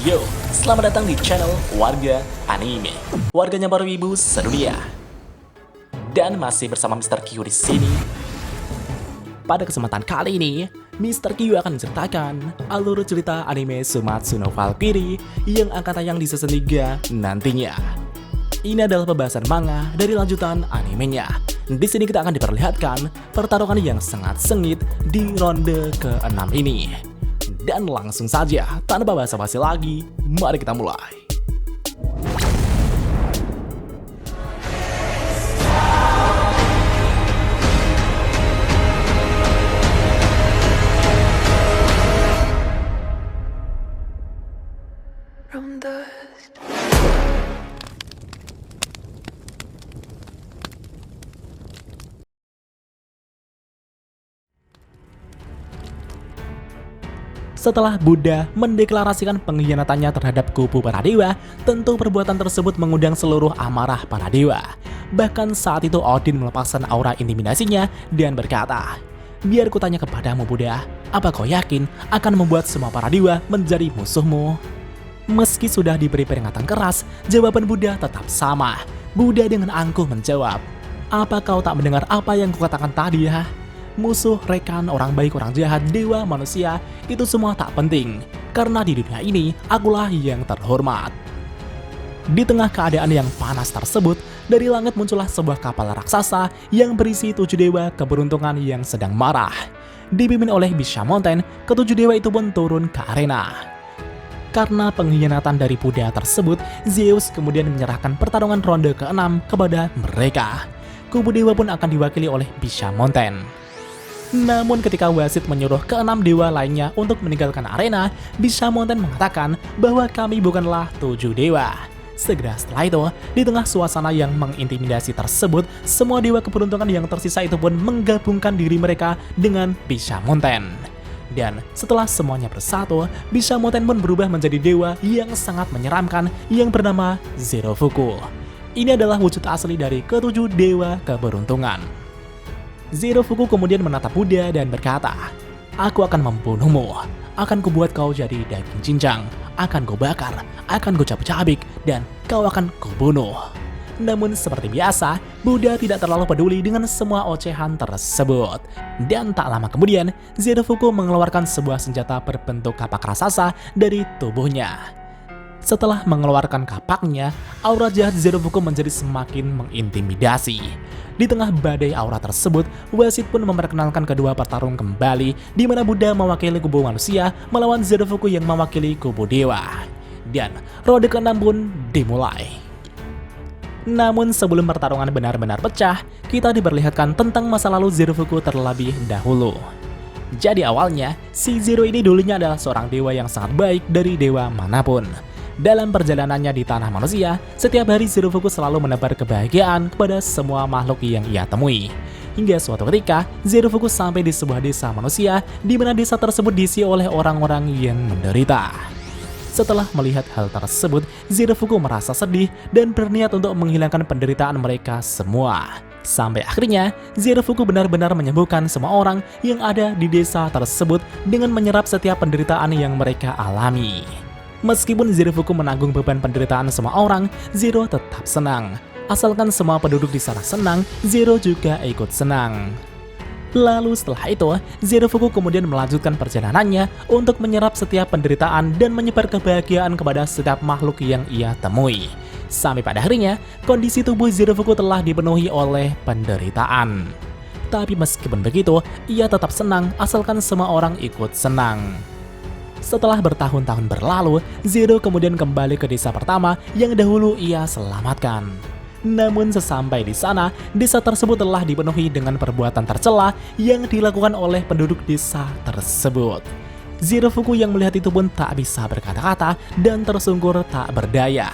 Yo, selamat datang di channel Warga Anime. Warganya para wibu sedunia. Dan masih bersama Mr. Q di sini. Pada kesempatan kali ini, Mr. Q akan menceritakan alur cerita anime Sumatsu no Valkyrie yang akan tayang di season 3 nantinya. Ini adalah pembahasan manga dari lanjutan animenya. Di sini kita akan diperlihatkan pertarungan yang sangat sengit di ronde ke-6 ini. Dan langsung saja, tanpa basa-basi lagi, mari kita mulai. From dust. Setelah Buddha mendeklarasikan pengkhianatannya terhadap kubu para dewa, tentu perbuatan tersebut mengundang seluruh amarah para dewa. Bahkan saat itu Odin melepaskan aura intimidasinya dan berkata, "Biar kutanya kepadamu Buddha, apa kau yakin akan membuat semua para dewa menjadi musuhmu?" Meski sudah diberi peringatan keras, jawaban Buddha tetap sama. Buddha dengan angkuh menjawab, "Apa kau tak mendengar apa yang kukatakan tadi ya? Musuh, rekan, orang baik, orang jahat, dewa, manusia, itu semua tak penting. Karena di dunia ini, akulah yang terhormat." Di tengah keadaan yang panas tersebut, dari langit muncullah sebuah kapal raksasa yang berisi 7 dewa keberuntungan yang sedang marah. Dipimpin oleh Bishamonten, ketujuh dewa itu pun turun ke arena. Karena pengkhianatan dari Buddha tersebut, Zeus kemudian menyerahkan pertarungan ronde ke-6 kepada mereka. Kubu dewa pun akan diwakili oleh Bishamonten. Namun ketika wasit menyuruh ke-6 dewa lainnya untuk meninggalkan arena, Bishamonten mengatakan bahwa kami bukanlah 7 dewa. Segera setelah itu, di tengah suasana yang mengintimidasi tersebut, semua dewa keberuntungan yang tersisa itu pun menggabungkan diri mereka dengan Bishamonten. Dan setelah semuanya bersatu, Bishamonten pun berubah menjadi dewa yang sangat menyeramkan yang bernama Zerofuku. Ini adalah wujud asli dari ketujuh dewa keberuntungan. Zerofuku kemudian menatap Buddha dan berkata, "Aku akan membunuhmu, akan kubuat kau jadi daging cincang, akan kubakar, akan kucabik-cabik, dan kau akan kubunuh." Namun seperti biasa, Buddha tidak terlalu peduli dengan semua ocehan tersebut. Dan tak lama kemudian, Zerofuku mengeluarkan sebuah senjata berbentuk kapak raksasa dari tubuhnya. Setelah mengeluarkan kapaknya, aura jahat Zerofuku menjadi semakin mengintimidasi. Di tengah badai aura tersebut, wasit pun memperkenalkan kedua petarung kembali, di mana Buddha mewakili kubu manusia melawan Zerofuku yang mewakili kubu dewa. Dan ronde ke-6 pun dimulai. Namun sebelum pertarungan benar-benar pecah, kita diperlihatkan tentang masa lalu Zerofuku terlebih dahulu. Jadi awalnya, si Zero ini dulunya adalah seorang dewa yang sangat baik dari dewa manapun. Dalam perjalanannya di tanah manusia, setiap hari Zerofuku selalu menebar kebahagiaan kepada semua makhluk yang ia temui. Hingga suatu ketika, Zerofuku sampai di sebuah desa manusia, di mana desa tersebut diisi oleh orang-orang yang menderita. Setelah melihat hal tersebut, Zerofuku merasa sedih dan berniat untuk menghilangkan penderitaan mereka semua. Sampai akhirnya, Zerofuku benar-benar menyembuhkan semua orang yang ada di desa tersebut dengan menyerap setiap penderitaan yang mereka alami. Meskipun Zerofuku menanggung beban penderitaan semua orang, Zero tetap senang. Asalkan semua penduduk di sana senang, Zero juga ikut senang. Lalu setelah itu, Zerofuku kemudian melanjutkan perjalanannya untuk menyerap setiap penderitaan dan menyebar kebahagiaan kepada setiap makhluk yang ia temui. Sampai pada akhirnya, kondisi tubuh Zerofuku telah dipenuhi oleh penderitaan. Tapi meskipun begitu, ia tetap senang asalkan semua orang ikut senang. Setelah bertahun-tahun berlalu, Zero kemudian kembali ke desa pertama yang dahulu ia selamatkan. Namun sesampai di sana, desa tersebut telah dipenuhi dengan perbuatan tercela yang dilakukan oleh penduduk desa tersebut. Zerofuku yang melihat itu pun tak bisa berkata-kata dan tersungkur tak berdaya.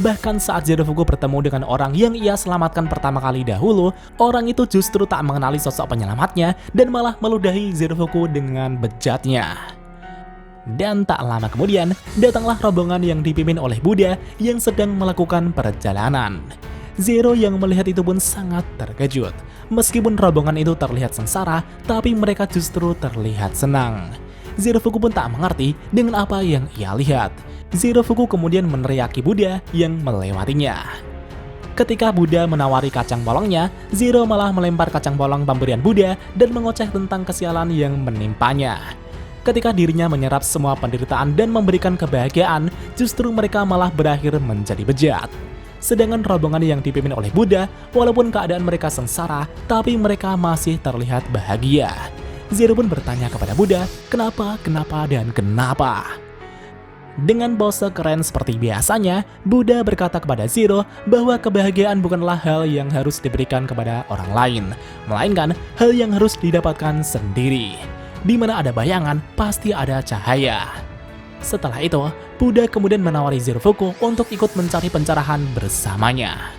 Bahkan saat Zerofuku bertemu dengan orang yang ia selamatkan pertama kali dahulu, orang itu justru tak mengenali sosok penyelamatnya dan malah meludahi Zerofuku dengan bejatnya. Dan tak lama kemudian, datanglah rombongan yang dipimpin oleh Buddha yang sedang melakukan perjalanan. Zero yang melihat itu pun sangat terkejut. Meskipun rombongan itu terlihat sengsara, tapi mereka justru terlihat senang. Zerofuku pun tak mengerti dengan apa yang ia lihat. Zero Fuku kemudian meneriaki Buddha yang melewatinya. Ketika Buddha menawari kacang polongnya, Zero malah melempar kacang polong pemberian Buddha dan mengoceh tentang kesialan yang menimpanya. Ketika dirinya menyerap semua penderitaan dan memberikan kebahagiaan, justru mereka malah berakhir menjadi bejat. Sedangkan rombongan yang dipimpin oleh Buddha, walaupun keadaan mereka sengsara, tapi mereka masih terlihat bahagia. Zero pun bertanya kepada Buddha, kenapa, dan kenapa? Dengan pose keren seperti biasanya, Buddha berkata kepada Zero bahwa kebahagiaan bukanlah hal yang harus diberikan kepada orang lain, melainkan hal yang harus didapatkan sendiri. Di mana ada bayangan, pasti ada cahaya. Setelah itu, Buddha kemudian menawari Zero Fuku untuk ikut mencari pencerahan bersamanya.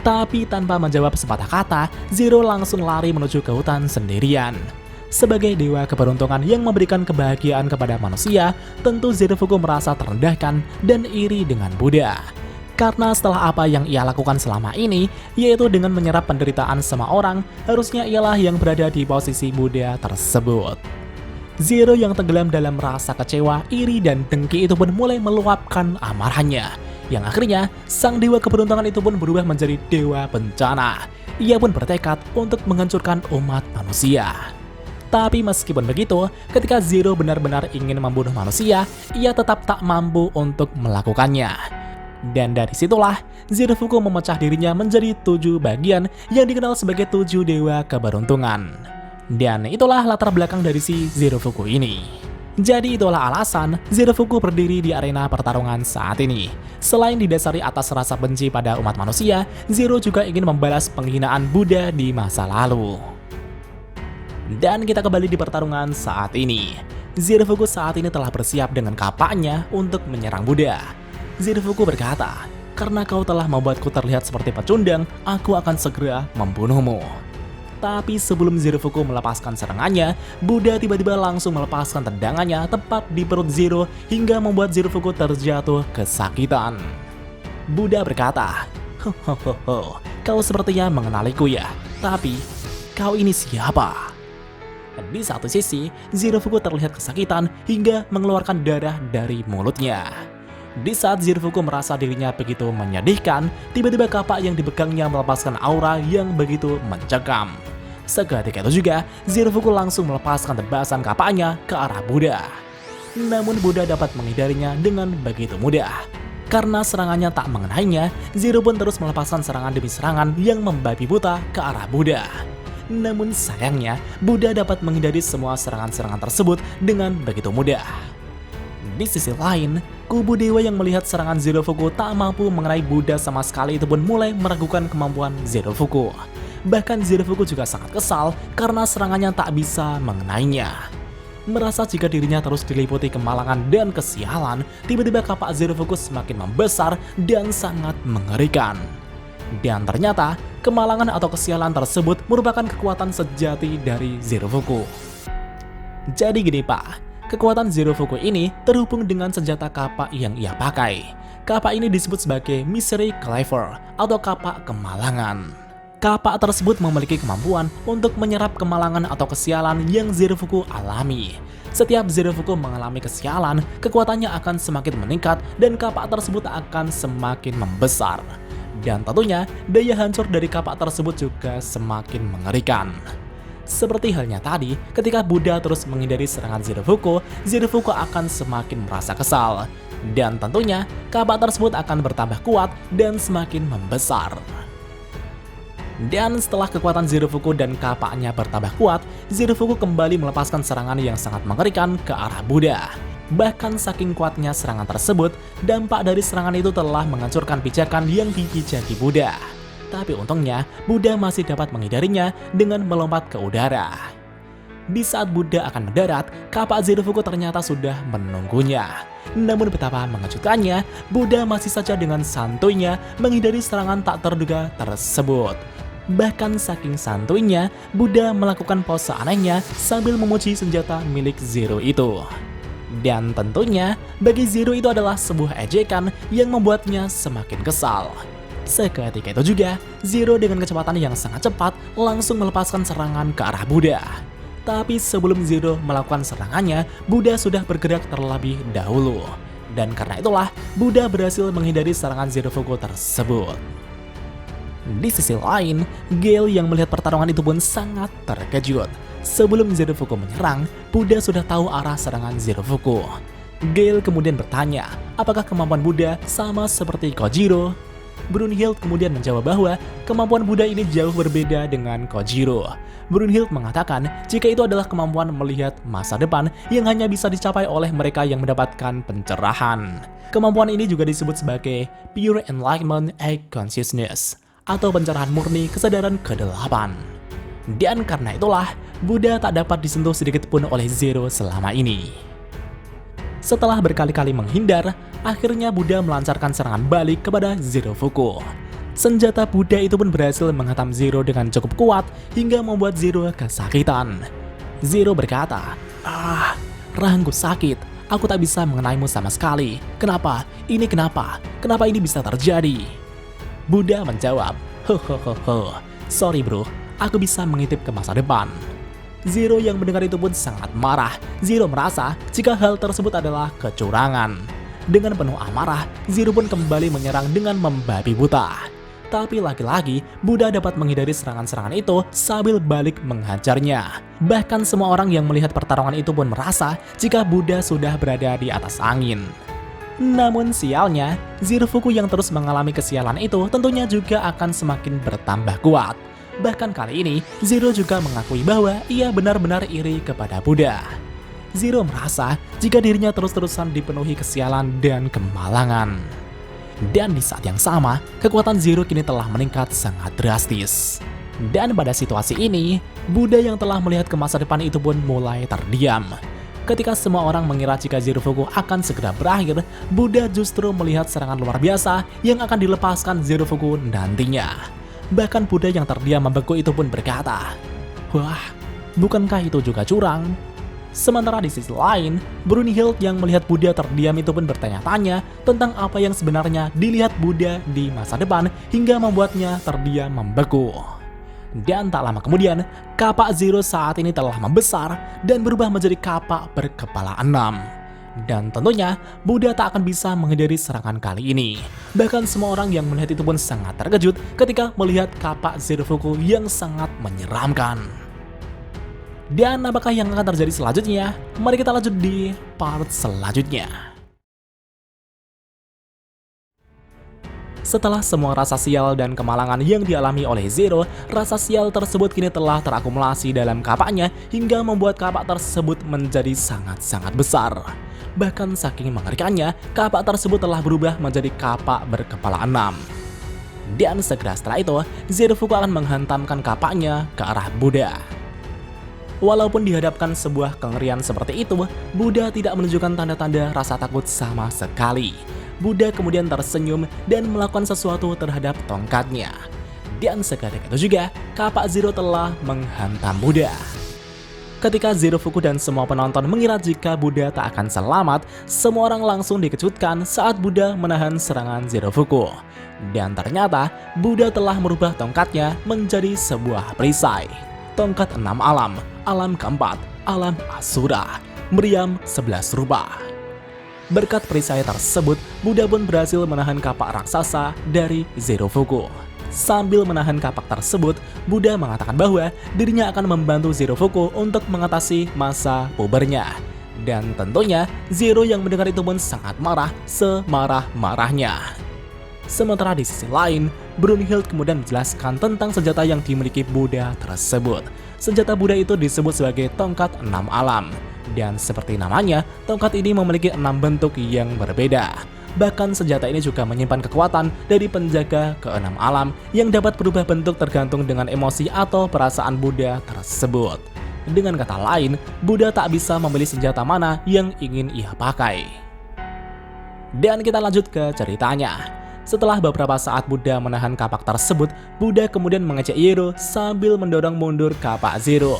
Tapi tanpa menjawab sepatah kata, Zero langsung lari menuju ke hutan sendirian. Sebagai dewa keberuntungan yang memberikan kebahagiaan kepada manusia, tentu Zero Fuku merasa terendahkan dan iri dengan Buddha. Karena setelah apa yang ia lakukan selama ini, yaitu dengan menyerap penderitaan semua orang, harusnya ialah yang berada di posisi Buddha tersebut. Zero yang tenggelam dalam rasa kecewa, iri, dan dengki itu pun mulai meluapkan amarahnya. Yang akhirnya, sang dewa keberuntungan itu pun berubah menjadi dewa bencana. Ia pun bertekad untuk menghancurkan umat manusia. Tapi meskipun begitu, ketika Zero benar-benar ingin membunuh manusia, ia tetap tak mampu untuk melakukannya. Dan dari situlah, Zero Fuku memecah dirinya menjadi 7 bagian yang dikenal sebagai 7 dewa keberuntungan. Dan itulah latar belakang dari si Zero Fuku ini. Jadi itulah alasan Zero Fuku berdiri di arena pertarungan saat ini. Selain didasari atas rasa benci pada umat manusia, Zero juga ingin membalas penghinaan Buddha di masa lalu. Dan kita kembali di pertarungan saat ini. Zero Fuku saat ini telah bersiap dengan kapaknya untuk menyerang Buddha. Zero Fuku berkata, karena kau telah membuatku terlihat seperti pecundang, aku akan segera membunuhmu. Tapi sebelum Zero Fuku melepaskan serangannya, Buddha tiba-tiba langsung melepaskan tendangannya tepat di perut Zero hingga membuat Zero Fuku terjatuh kesakitan. Buddha berkata, "Hohoho, kau sepertinya mengenaliku ya, tapi kau ini siapa?" Di satu sisi, Zero Fuku terlihat kesakitan hingga mengeluarkan darah dari mulutnya. Di saat Zero Fuku merasa dirinya begitu menyedihkan, tiba-tiba kapak yang dipegangnya melepaskan aura yang begitu mencekam. Seketika itu juga, Zero Fuku langsung melepaskan tebasan kapaknya ke arah Buddha. Namun Buddha dapat menghindarinya dengan begitu mudah. Karena serangannya tak mengenainya, Zero pun terus melepaskan serangan demi serangan yang membabi buta ke arah Buddha. Namun sayangnya, Buddha dapat menghindari semua serangan-serangan tersebut dengan begitu mudah. Di sisi lain, kubu dewa yang melihat serangan Zero Fuku tak mampu mengenai Buddha sama sekali itu pun mulai meragukan kemampuan Zero Fuku. Bahkan Zero Fuku juga sangat kesal karena serangannya tak bisa mengenainya. Merasa jika dirinya terus diliputi kemalangan dan kesialan, tiba-tiba kapak Zero Fuku semakin membesar dan sangat mengerikan. Dan ternyata, kemalangan atau kesialan tersebut merupakan kekuatan sejati dari Zero Fuku. Jadi gini pak, kekuatan Zero Fuku ini terhubung dengan senjata kapak yang ia pakai. Kapak ini disebut sebagai Misery Cleaver atau kapak kemalangan. Kapak tersebut memiliki kemampuan untuk menyerap kemalangan atau kesialan yang Zero Fuku alami. Setiap Zero Fuku mengalami kesialan, kekuatannya akan semakin meningkat dan kapak tersebut akan semakin membesar. Dan tentunya, daya hancur dari kapak tersebut juga semakin mengerikan. Seperti halnya tadi, ketika Buddha terus menghindari serangan Zero Fuku akan semakin merasa kesal. Dan tentunya, kapak tersebut akan bertambah kuat dan semakin membesar. Dan setelah kekuatan Zero Fuku dan kapaknya bertambah kuat, Zero Fuku kembali melepaskan serangan yang sangat mengerikan ke arah Buddha. Bahkan saking kuatnya serangan tersebut, dampak dari serangan itu telah menghancurkan pijakan yang dipijaki Buddha. Tapi untungnya, Buddha masih dapat menghindarinya dengan melompat ke udara. Di saat Buddha akan mendarat, kapak Zero Fuku ternyata sudah menunggunya. Namun betapa mengejutkannya, Buddha masih saja dengan santuinya menghindari serangan tak terduga tersebut. Bahkan saking santuinya, Buddha melakukan pose anehnya sambil memuji senjata milik Zero itu. Dan tentunya, bagi Zero itu adalah sebuah ejekan yang membuatnya semakin kesal. Seketika itu juga, Zero dengan kecepatan yang sangat cepat langsung melepaskan serangan ke arah Buddha. Tapi sebelum Zero melakukan serangannya, Buddha sudah bergerak terlebih dahulu. Dan karena itulah, Buddha berhasil menghindari serangan Zerofuku tersebut. Di sisi lain, Gale yang melihat pertarungan itu pun sangat terkejut. Sebelum Zerofuku menyerang, Buddha sudah tahu arah serangan Zerofuku. Gale kemudian bertanya, apakah kemampuan Buddha sama seperti Kojiro? Brunhild kemudian menjawab bahwa kemampuan Buddha ini jauh berbeda dengan Kojiro. Brunhild mengatakan jika itu adalah kemampuan melihat masa depan yang hanya bisa dicapai oleh mereka yang mendapatkan pencerahan. Kemampuan ini juga disebut sebagai Pure Enlightenment Egg Consciousness, atau pencerahan murni kesadaran ke-8. Dan karena itulah, Buddha tak dapat disentuh sedikit pun oleh Zero selama ini. Setelah berkali-kali menghindar, akhirnya Buddha melancarkan serangan balik kepada Zerofuku. Senjata Buddha itu pun berhasil menghantam Zero dengan cukup kuat hingga membuat Zero kesakitan. Zero berkata, rahangku sakit, aku tak bisa mengenaimu sama sekali. Kenapa? Ini kenapa? Kenapa ini bisa terjadi? Buddha menjawab, sorry bro, aku bisa mengintip ke masa depan. Zero yang mendengar itu pun sangat marah. Zero merasa jika hal tersebut adalah kecurangan. Dengan penuh amarah, Zero pun kembali menyerang dengan membabi buta. Tapi lagi-lagi, Buddha dapat menghindari serangan-serangan itu sambil balik menghajarnya. Bahkan semua orang yang melihat pertarungan itu pun merasa jika Buddha sudah berada di atas angin. Namun sialnya, Zerofuku yang terus mengalami kesialan itu tentunya juga akan semakin bertambah kuat. Bahkan kali ini, Zero juga mengakui bahwa ia benar-benar iri kepada Buddha. Zero merasa jika dirinya terus-terusan dipenuhi kesialan dan kemalangan. Dan di saat yang sama, kekuatan Zero kini telah meningkat sangat drastis. Dan pada situasi ini, Buddha yang telah melihat ke masa depan itu pun mulai terdiam. Ketika semua orang mengira jika Zerofuku akan segera berakhir, Buddha justru melihat serangan luar biasa yang akan dilepaskan Zerofuku nantinya. Bahkan Buddha yang terdiam membeku itu pun berkata, wah, bukankah itu juga curang? Sementara di sisi lain, Brunhild yang melihat Buddha terdiam itu pun bertanya-tanya tentang apa yang sebenarnya dilihat Buddha di masa depan hingga membuatnya terdiam membeku. Dan tak lama kemudian, kapak Zero saat ini telah membesar dan berubah menjadi kapak berkepala 6. Dan tentunya, Buddha tak akan bisa menghindari serangan kali ini. Bahkan semua orang yang melihat itu pun sangat terkejut ketika melihat kapak Zerofuku yang sangat menyeramkan. Dan apakah yang akan terjadi selanjutnya? Mari kita lanjut di part selanjutnya. Setelah semua rasa sial dan kemalangan yang dialami oleh Zero, rasa sial tersebut kini telah terakumulasi dalam kapaknya hingga membuat kapak tersebut menjadi sangat-sangat besar. Bahkan saking mengerikannya, kapak tersebut telah berubah menjadi kapak berkepala 6. Dan segera setelah itu, Zerofuku akan menghantamkan kapaknya ke arah Buddha. Walaupun dihadapkan sebuah kengerian seperti itu, Buddha tidak menunjukkan tanda-tanda rasa takut sama sekali. Buddha kemudian tersenyum dan melakukan sesuatu terhadap tongkatnya. Dan seketika itu juga, kapak Zero telah menghantam Buddha. Ketika Zerofuku dan semua penonton mengira jika Buddha tak akan selamat, semua orang langsung dikejutkan saat Buddha menahan serangan Zerofuku. Dan ternyata, Buddha telah merubah tongkatnya menjadi sebuah perisai. Tongkat 6 alam, alam keempat, alam Asura, meriam 11 rupa. Berkat perisai tersebut, Buddha pun berhasil menahan kapak raksasa dari Zerofuku. Sambil menahan kapak tersebut, Buddha mengatakan bahwa dirinya akan membantu Zerofuku untuk mengatasi masa pubernya. Dan tentunya, Zero yang mendengar itu pun sangat marah, semarah-marahnya. Sementara di sisi lain, Brunhild kemudian menjelaskan tentang senjata yang dimiliki Buddha tersebut. Senjata Buddha itu disebut sebagai tongkat 6 alam. Dan seperti namanya, tongkat ini memiliki 6 bentuk yang berbeda. Bahkan senjata ini juga menyimpan kekuatan dari penjaga ke-6 alam yang dapat berubah bentuk tergantung dengan emosi atau perasaan Buddha tersebut. Dengan kata lain, Buddha tak bisa memilih senjata mana yang ingin ia pakai. Dan kita lanjut ke ceritanya. Setelah beberapa saat Buddha menahan kapak tersebut, Buddha kemudian mengejek Zero sambil mendorong mundur kapak Zero.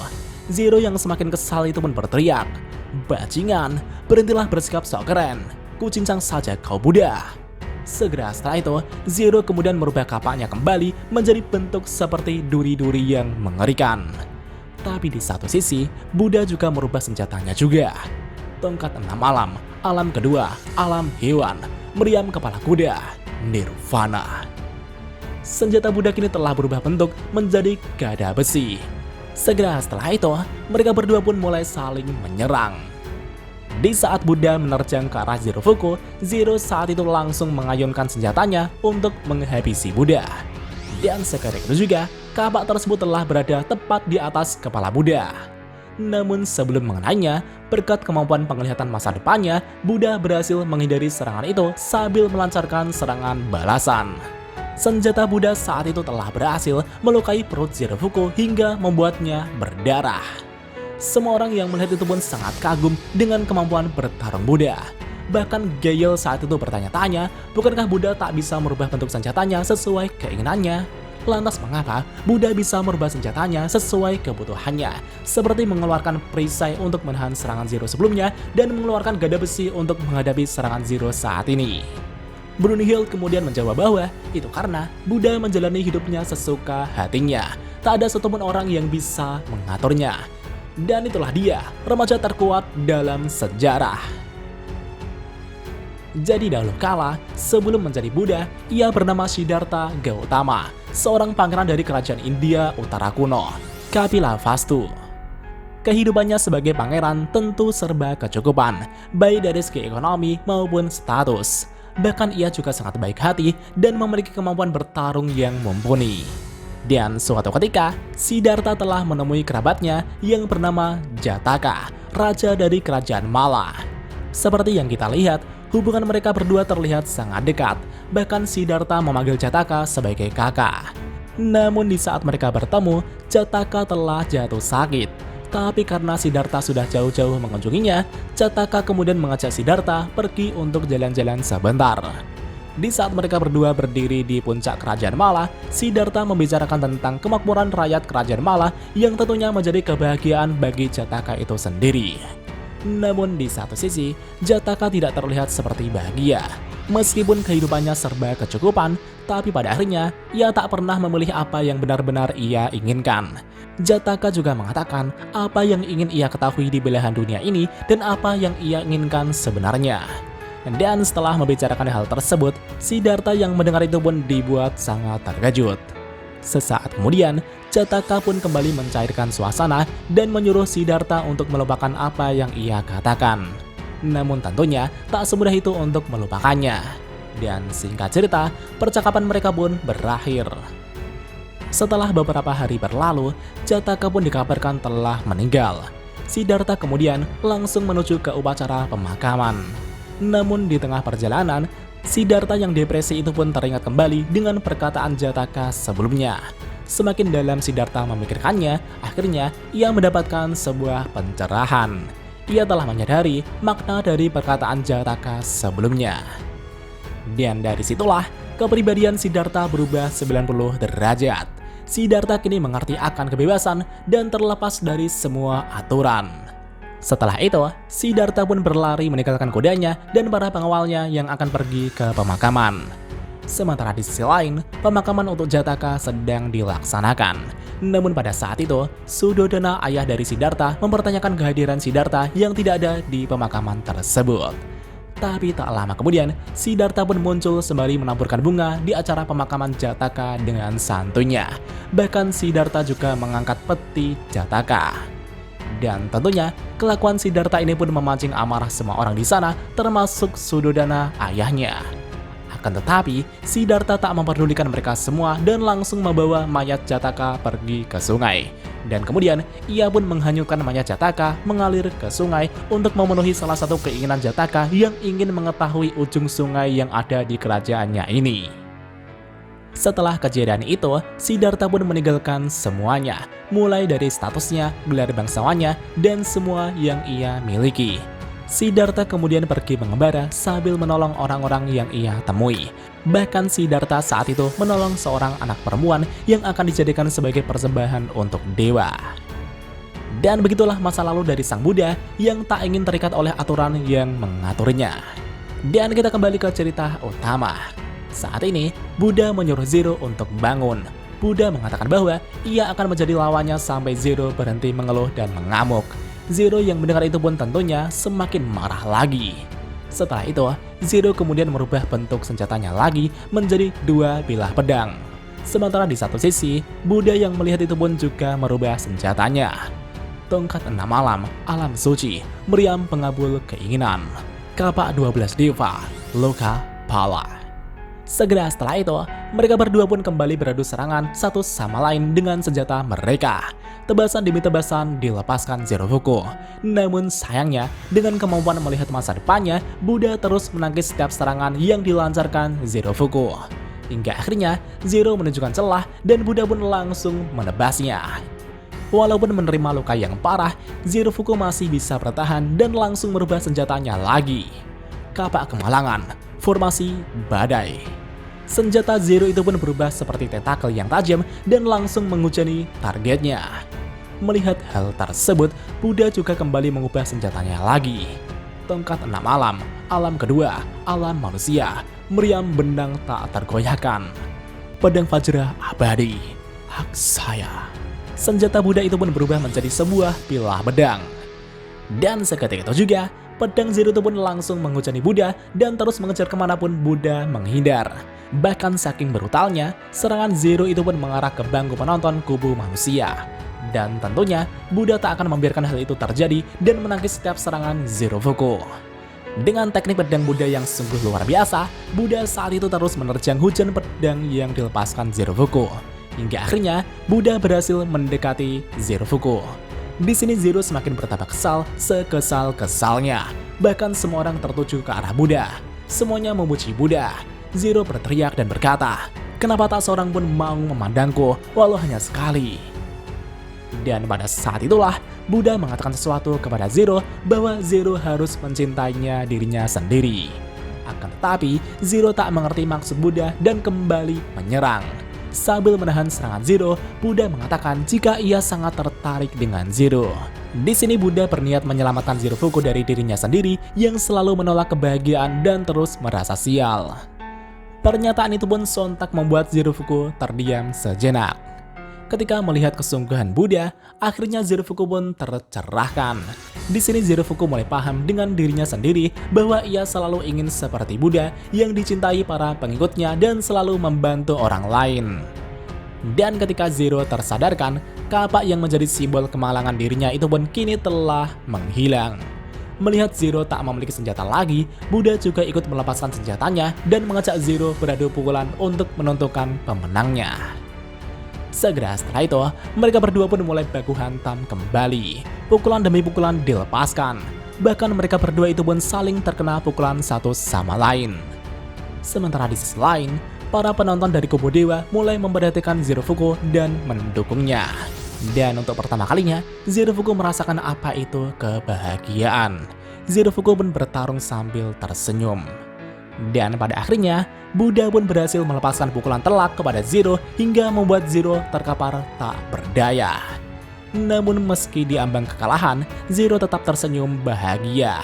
Zero yang semakin kesal itu pun berteriak, "Bajingan, berhentilah bersikap sok keren. Kucincang saja kau Buddha." Segera setelah itu, Zero kemudian merubah kapaknya kembali menjadi bentuk seperti duri-duri yang mengerikan. Tapi di satu sisi, Buddha juga merubah senjatanya juga. Tongkat 6 alam, alam kedua, alam hewan, meriam kepala kuda, nirvana. Senjata Buddha kini telah berubah bentuk menjadi gada besi. Segera setelah itu, mereka berdua pun mulai saling menyerang. Di saat Buddha menerjang ke arah Zero Fuku, Zero saat itu langsung mengayunkan senjatanya untuk menghabisi Buddha. Dan seketika itu juga, kapak tersebut telah berada tepat di atas kepala Buddha. Namun sebelum mengenainya, berkat kemampuan penglihatan masa depannya, Buddha berhasil menghindari serangan itu sambil melancarkan serangan balasan. Senjata Buddha saat itu telah berhasil melukai perut Zero Fuku hingga membuatnya berdarah. Semua orang yang melihat itu pun sangat kagum dengan kemampuan bertarung Buddha. Bahkan Gale saat itu bertanya-tanya, bukankah Buddha tak bisa merubah bentuk senjatanya sesuai keinginannya? Lantas mengapa Buddha bisa merubah senjatanya sesuai kebutuhannya, seperti mengeluarkan perisai untuk menahan serangan Zero sebelumnya dan mengeluarkan gada besi untuk menghadapi serangan Zero saat ini? Brunhild kemudian menjawab bahwa itu karena Buddha menjalani hidupnya sesuka hatinya. Tak ada satupun orang yang bisa mengaturnya. Dan itulah dia, remaja terkuat dalam sejarah. Jadi dahulu kala, sebelum menjadi Buddha, ia bernama Siddhartha Gautama, seorang pangeran dari kerajaan India Utara kuno, Kapilavastu. Kehidupannya sebagai pangeran tentu serba kecukupan, baik dari segi ekonomi maupun status. Bahkan ia juga sangat baik hati dan memiliki kemampuan bertarung yang mumpuni. Dan suatu ketika, Siddhartha telah menemui kerabatnya yang bernama Jataka, raja dari kerajaan Mala. Seperti yang kita lihat, hubungan mereka berdua terlihat sangat dekat. Bahkan Siddhartha memanggil Jataka sebagai kakak. Namun di saat mereka bertemu, Jataka telah jatuh sakit. Tapi karena Siddhartha sudah jauh-jauh mengunjunginya, Jataka kemudian mengajak Siddhartha pergi untuk jalan-jalan sebentar. Di saat mereka berdua berdiri di puncak kerajaan Mala, Siddhartha membicarakan tentang kemakmuran rakyat kerajaan Mala yang tentunya menjadi kebahagiaan bagi Jataka itu sendiri. Namun di satu sisi, Jataka tidak terlihat seperti bahagia. Meskipun kehidupannya serba kecukupan, tapi pada akhirnya ia tak pernah memilih apa yang benar-benar ia inginkan. Jataka juga mengatakan apa yang ingin ia ketahui di belahan dunia ini dan apa yang ia inginkan sebenarnya. Dan setelah membicarakan hal tersebut, Siddhartha yang mendengar itu pun dibuat sangat terkejut. Sesaat kemudian, Jataka pun kembali mencairkan suasana dan menyuruh Siddhartha untuk melupakan apa yang ia katakan. Namun tentunya tak semudah itu untuk melupakannya. Dan singkat cerita, percakapan mereka pun berakhir. Setelah beberapa hari berlalu, Jataka pun dikabarkan telah meninggal. Siddhartha kemudian langsung menuju ke upacara pemakaman. Namun di tengah perjalanan, Siddhartha yang depresi itu pun teringat kembali dengan perkataan Jataka sebelumnya. Semakin dalam Siddhartha memikirkannya, akhirnya ia mendapatkan sebuah pencerahan. Ia telah menyadari makna dari perkataan Jataka sebelumnya. Dan dari situlah, kepribadian Siddhartha berubah 90 derajat. Siddhartha kini mengerti akan kebebasan dan terlepas dari semua aturan. Setelah itu, Siddhartha pun berlari meninggalkan kudanya dan para pengawalnya yang akan pergi ke pemakaman. Sementara di sisi lain, pemakaman untuk Jataka sedang dilaksanakan. Namun pada saat itu, Suddhodana, ayah dari Siddhartha, mempertanyakan kehadiran Siddhartha yang tidak ada di pemakaman tersebut. Tapi tak lama kemudian, Siddhartha pun muncul sembari menaburkan bunga di acara pemakaman Jataka dengan santunya. Bahkan Siddhartha juga mengangkat peti Jataka. Dan tentunya, kelakuan Siddhartha ini pun memancing amarah semua orang di sana, termasuk Suddhodana, ayahnya. Akan tetapi, Siddhartha tak memperdulikan mereka semua dan langsung membawa mayat Jataka pergi ke sungai. Dan kemudian, ia pun menghanyutkan mayat Jataka mengalir ke sungai untuk memenuhi salah satu keinginan Jataka yang ingin mengetahui ujung sungai yang ada di kerajaannya ini. Setelah kejadian itu, Siddhartha pun meninggalkan semuanya, mulai dari statusnya, gelar bangsawannya, dan semua yang ia miliki. Siddhartha kemudian pergi mengembara sambil menolong orang-orang yang ia temui. Bahkan Siddhartha saat itu menolong seorang anak perempuan yang akan dijadikan sebagai persembahan untuk dewa. Dan begitulah masa lalu dari Sang Buddha yang tak ingin terikat oleh aturan yang mengaturnya. Dan kita kembali ke cerita utama. Saat ini, Buddha menyuruh Zero untuk bangun. Buddha mengatakan bahwa ia akan menjadi lawannya sampai Zero berhenti mengeluh dan mengamuk. Zero yang mendengar itu pun tentunya semakin marah lagi. Setelah itu, Zero kemudian merubah bentuk senjatanya lagi menjadi dua bilah pedang. Sementara di satu sisi, Buddha yang melihat itu pun juga merubah senjatanya. Tongkat 6 alam, alam suci, meriam pengabul keinginan. Kapak 12 Diva, Loka Pala. Segera setelah itu, mereka berdua pun kembali beradu serangan satu sama lain dengan senjata mereka. Tebasan demi tebasan dilepaskan Zerofuku. Namun sayangnya, dengan kemampuan melihat masa depannya, Buddha terus menangkis setiap serangan yang dilancarkan Zerofuku. Hingga akhirnya, Zero menunjukkan celah dan Buddha pun langsung menebasnya. Walaupun menerima luka yang parah, Zerofuku masih bisa bertahan dan langsung merubah senjatanya lagi. Kapak kemalangan, formasi badai. Senjata Zero itu pun berubah seperti tentakel yang tajam dan langsung menghujani targetnya. Melihat hal tersebut, Buddha juga kembali mengubah senjatanya lagi. Tongkat 6 alam, alam kedua, alam manusia, meriam bendang tak tergoyahkan. Pedang Vajra abadi, hak saya. Senjata Buddha itu pun berubah menjadi sebuah pilah pedang. Dan seketika itu juga, pedang Zero itu pun langsung menghujani Buddha dan terus mengejar kemanapun Buddha menghindar. Bahkan saking brutalnya, serangan Zero itu pun mengarah ke bangku penonton kubu manusia. Dan tentunya, Buddha tak akan membiarkan hal itu terjadi dan menangkis setiap serangan Zerofuku. Dengan teknik pedang Buddha yang sungguh luar biasa, Buddha saat itu terus menerjang hujan pedang yang dilepaskan Zerofuku. Hingga akhirnya, Buddha berhasil mendekati Zerofuku. Di sini Zero semakin bertambah kesal, sekesal-kesalnya. Bahkan semua orang tertuju ke arah Buddha. Semuanya memuji Buddha. Zero berteriak dan berkata, "Kenapa tak seorang pun mau memandangku, walau hanya sekali?" Dan pada saat itulah, Buddha mengatakan sesuatu kepada Zero bahwa Zero harus mencintainya dirinya sendiri. Akan tetapi, Zero tak mengerti maksud Buddha dan kembali menyerang. Sambil menahan serangan Zero, Buddha mengatakan jika ia sangat tertarik dengan Zero. Di sini Buddha berniat menyelamatkan Zerofuku dari dirinya sendiri yang selalu menolak kebahagiaan dan terus merasa sial. Pernyataan itu pun sontak membuat Zerofuku terdiam sejenak. Ketika melihat kesungguhan Buddha, akhirnya Zerofuku pun tercerahkan. Di sini Zerofuku mulai paham dengan dirinya sendiri bahwa ia selalu ingin seperti Buddha yang dicintai para pengikutnya dan selalu membantu orang lain. Dan ketika Zero tersadarkan, kapak yang menjadi simbol kemalangan dirinya itu pun kini telah menghilang. Melihat Zero tak memiliki senjata lagi, Buddha juga ikut melepaskan senjatanya dan mengajak Zero beradu pukulan untuk menentukan pemenangnya. Segera setelah itu, mereka berdua pun mulai baku hantam kembali. Pukulan demi pukulan dilepaskan. Bahkan mereka berdua itu pun saling terkena pukulan satu sama lain. Sementara di sisi lain, para penonton dari kubu dewa mulai memperhatikan Zerofuku dan mendukungnya. Dan untuk pertama kalinya, Zerofuku merasakan apa itu kebahagiaan. Zerofuku pun bertarung sambil tersenyum. Dan pada akhirnya, Buddha pun berhasil melepaskan pukulan telak kepada Zero hingga membuat Zero terkapar tak berdaya. Namun meski diambang kekalahan, Zero tetap tersenyum bahagia.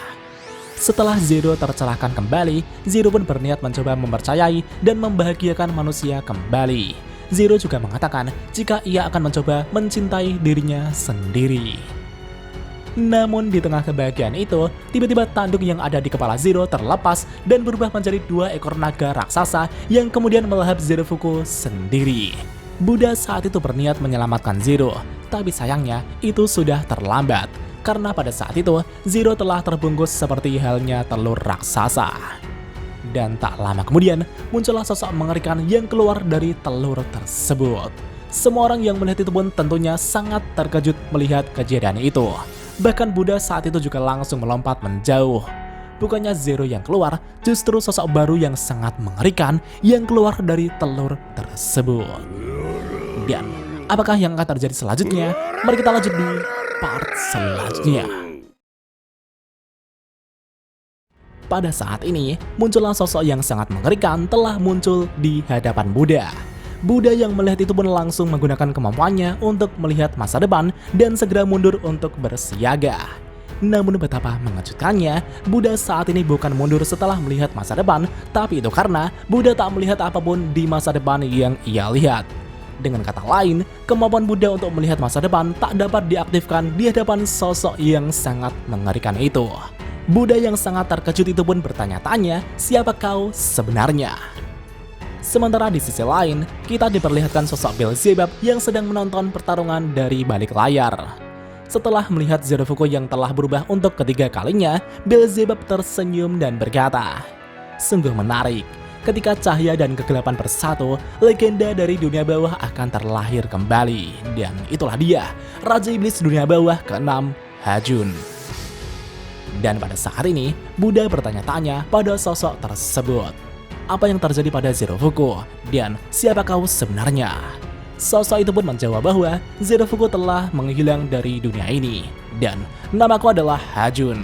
Setelah Zero tercerahkan kembali, Zero pun berniat mencoba mempercayai dan membahagiakan manusia kembali. Zero juga mengatakan jika ia akan mencoba mencintai dirinya sendiri. Namun di tengah kebahagiaan itu, tiba-tiba tanduk yang ada di kepala Zero terlepas dan berubah menjadi 2 ekor naga raksasa yang kemudian melahap Zerofuku sendiri. Buddha saat itu berniat menyelamatkan Zero, tapi sayangnya itu sudah terlambat. Karena pada saat itu, Zero telah terbungkus seperti halnya telur raksasa. Dan tak lama kemudian, muncullah sosok mengerikan yang keluar dari telur tersebut. Semua orang yang melihat itu pun tentunya sangat terkejut melihat kejadian itu. Bahkan Buddha saat itu juga langsung melompat menjauh. Bukannya Zero yang keluar, justru sosok baru yang sangat mengerikan yang keluar dari telur tersebut. Dan apakah yang akan terjadi selanjutnya? Mari kita lanjut di part selanjutnya. Pada saat ini, muncullah sosok yang sangat mengerikan telah muncul di hadapan Buddha. Buddha yang melihat itu pun langsung menggunakan kemampuannya untuk melihat masa depan dan segera mundur untuk bersiaga. Namun betapa mengejutkannya, Buddha saat ini bukan mundur setelah melihat masa depan, tapi itu karena Buddha tak melihat apapun di masa depan yang ia lihat. Dengan kata lain, kemampuan Buddha untuk melihat masa depan tak dapat diaktifkan di hadapan sosok yang sangat mengerikan itu. Buddha yang sangat terkejut itu pun bertanya-tanya, siapa kau sebenarnya? Sementara di sisi lain, kita diperlihatkan sosok Beelzebub yang sedang menonton pertarungan dari balik layar. Setelah melihat Zerofuko yang telah berubah untuk ketiga kalinya, Beelzebub tersenyum dan berkata, "Sungguh menarik. Ketika cahaya dan kegelapan bersatu, legenda dari dunia bawah akan terlahir kembali. Dan itulah dia, Raja Iblis dunia bawah ke-6, Hajun." Dan pada saat ini, Buddha bertanya-tanya pada sosok tersebut, apa yang terjadi pada Zerofuko dan siapa kau sebenarnya? Sosok itu pun menjawab bahwa Zerofuko telah menghilang dari dunia ini dan namaku adalah Hajun.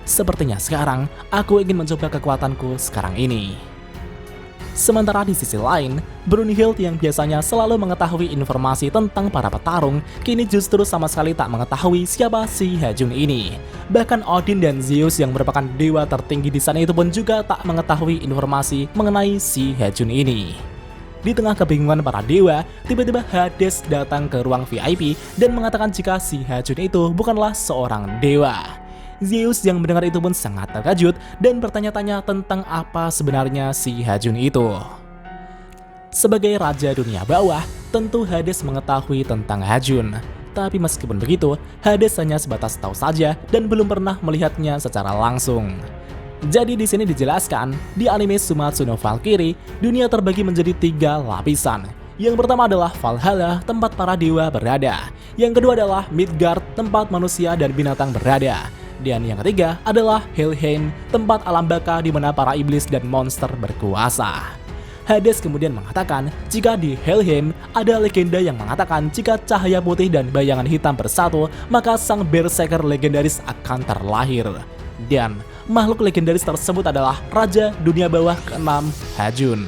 Sepertinya sekarang aku ingin mencoba kekuatanku sekarang ini. Sementara di sisi lain, Brunhild yang biasanya selalu mengetahui informasi tentang para petarung, kini justru sama sekali tak mengetahui siapa si Hajun ini. Bahkan Odin dan Zeus yang merupakan dewa tertinggi di sana itu pun juga tak mengetahui informasi mengenai si Hajun ini. Di tengah kebingungan para dewa, tiba-tiba Hades datang ke ruang VIP dan mengatakan jika si Hajun itu bukanlah seorang dewa. Zeus yang mendengar itu pun sangat terkejut dan bertanya-tanya tentang apa sebenarnya si Hajun itu. Sebagai raja dunia bawah, tentu Hades mengetahui tentang Hajun. Tapi meskipun begitu, Hades hanya sebatas tahu saja dan belum pernah melihatnya secara langsung. Jadi di sini dijelaskan, di anime Sumatsu no Valkyrie, dunia terbagi menjadi 3 lapisan. Yang pertama adalah Valhalla, tempat para dewa berada. Yang kedua adalah Midgard, tempat manusia dan binatang berada. Dan yang ketiga adalah Helheim, tempat alam baka di mana para iblis dan monster berkuasa. Hades kemudian mengatakan jika di Helheim ada legenda yang mengatakan jika cahaya putih dan bayangan hitam bersatu, maka sang berserker legendaris akan terlahir. Dan makhluk legendaris tersebut adalah Raja Dunia Bawah ke-6, Hajun.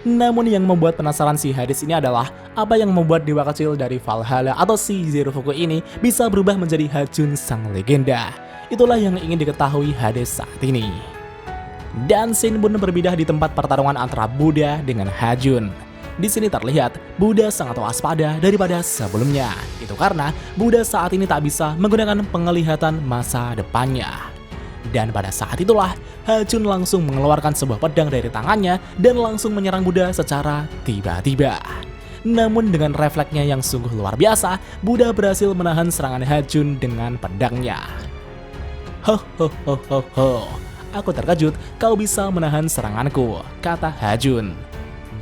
Namun yang membuat penasaran si Hades ini adalah apa yang membuat dewa kecil dari Valhalla atau si Zerofuko ini bisa berubah menjadi Hajun sang legenda. Itulah yang ingin diketahui Hades saat ini. Dan scene pun berbeda di tempat pertarungan antara Buddha dengan Hajun. Di sini terlihat Buddha sangat waspada daripada sebelumnya. Itu karena Buddha saat ini tak bisa menggunakan penglihatan masa depannya. Dan pada saat itulah, Hajun langsung mengeluarkan sebuah pedang dari tangannya dan langsung menyerang Buddha secara tiba-tiba. Namun dengan refleksnya yang sungguh luar biasa, Buddha berhasil menahan serangan Hajun dengan pedangnya. Ho, aku terkejut kau bisa menahan seranganku, kata Hajun.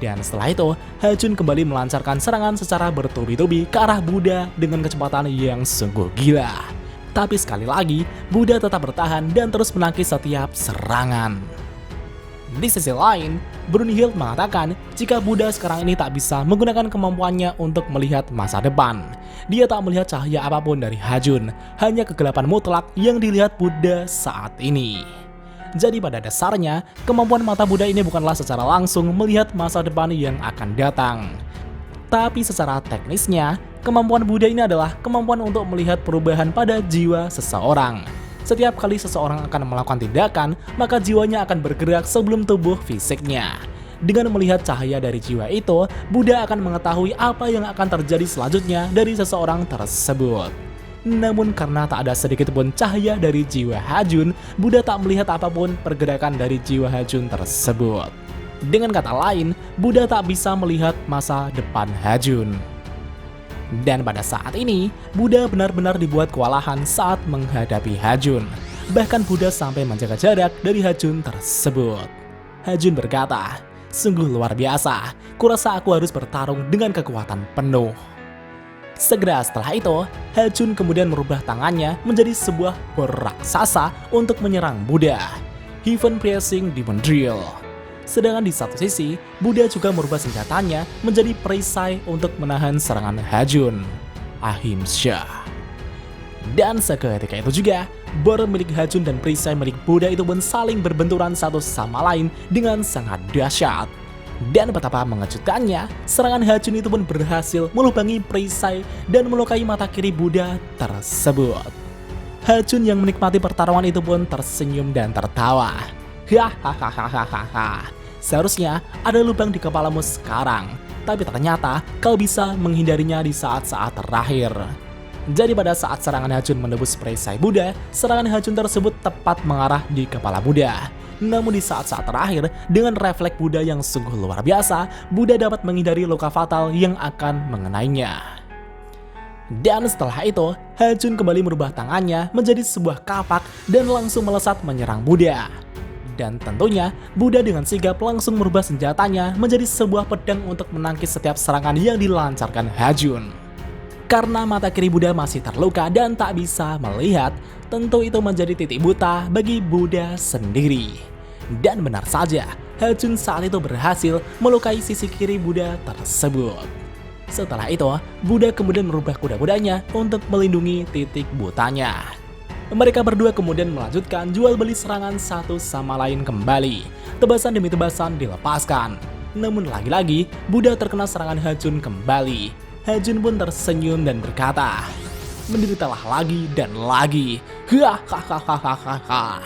Dan setelah itu, Hajun kembali melancarkan serangan secara bertubi-tubi ke arah Buddha dengan kecepatan yang sungguh gila. Tapi sekali lagi, Buddha tetap bertahan dan terus menangkis setiap serangan. Di sisi lain, Brunhild mengatakan jika Buddha sekarang ini tak bisa menggunakan kemampuannya untuk melihat masa depan. Dia tak melihat cahaya apapun dari Hajun, hanya kegelapan mutlak yang dilihat Buddha saat ini. Jadi pada dasarnya, kemampuan mata Buddha ini bukanlah secara langsung melihat masa depan yang akan datang. Tapi secara teknisnya, kemampuan Buddha ini adalah kemampuan untuk melihat perubahan pada jiwa seseorang. Setiap kali seseorang akan melakukan tindakan, maka jiwanya akan bergerak sebelum tubuh fisiknya. Dengan melihat cahaya dari jiwa itu, Buddha akan mengetahui apa yang akan terjadi selanjutnya dari seseorang tersebut. Namun karena tak ada sedikit pun cahaya dari jiwa Hajun, Buddha tak melihat apapun pergerakan dari jiwa Hajun tersebut. Dengan kata lain, Buddha tak bisa melihat masa depan Hajun. Dan pada saat ini, Buddha benar-benar dibuat kewalahan saat menghadapi Hajun. Bahkan Buddha sampai menjaga jarak dari Hajun tersebut. Hajun berkata, "Sungguh luar biasa, kurasa aku harus bertarung dengan kekuatan penuh." Segera setelah itu, Hajun kemudian merubah tangannya menjadi sebuah bor raksasa untuk menyerang Buddha. Heaven Piercing Demon Drill. Sedangkan di satu sisi, Buddha juga merubah senjatanya menjadi perisai untuk menahan serangan Hajun, Ahimsa. Dan seketika itu juga, bor milik Hajun dan perisai milik Buddha itu pun saling berbenturan satu sama lain dengan sangat dahsyat. Dan betapa mengejutkannya, serangan Hajun itu pun berhasil melubangi perisai dan melukai mata kiri Buddha tersebut. Hajun yang menikmati pertarungan itu pun tersenyum dan tertawa. Hahaha. Seharusnya ada lubang di kepalamu sekarang, tapi ternyata kau bisa menghindarinya di saat-saat terakhir. Jadi pada saat serangan Hajun menembus perisai Buddha, serangan Hajun tersebut tepat mengarah di kepala Buddha. Namun di saat-saat terakhir, dengan refleks Buddha yang sungguh luar biasa, Buddha dapat menghindari luka fatal yang akan mengenainya. Dan setelah itu, Hajun kembali merubah tangannya menjadi sebuah kapak dan langsung melesat menyerang Buddha. Dan tentunya, Buddha dengan sigap langsung merubah senjatanya menjadi sebuah pedang untuk menangkis setiap serangan yang dilancarkan Hajun. Karena mata kiri Buddha masih terluka dan tak bisa melihat, tentu itu menjadi titik buta bagi Buddha sendiri. Dan benar saja, Hajun saat itu berhasil melukai sisi kiri Buddha tersebut. Setelah itu, Buddha kemudian merubah kuda-kudanya untuk melindungi titik butanya. Mereka berdua kemudian melanjutkan jual beli serangan satu sama lain kembali. Tebasan demi tebasan dilepaskan. Namun lagi-lagi, Buddha terkena serangan Hajun kembali. Hajun pun tersenyum dan berkata, "Menderitalah lagi dan lagi. Hahaha."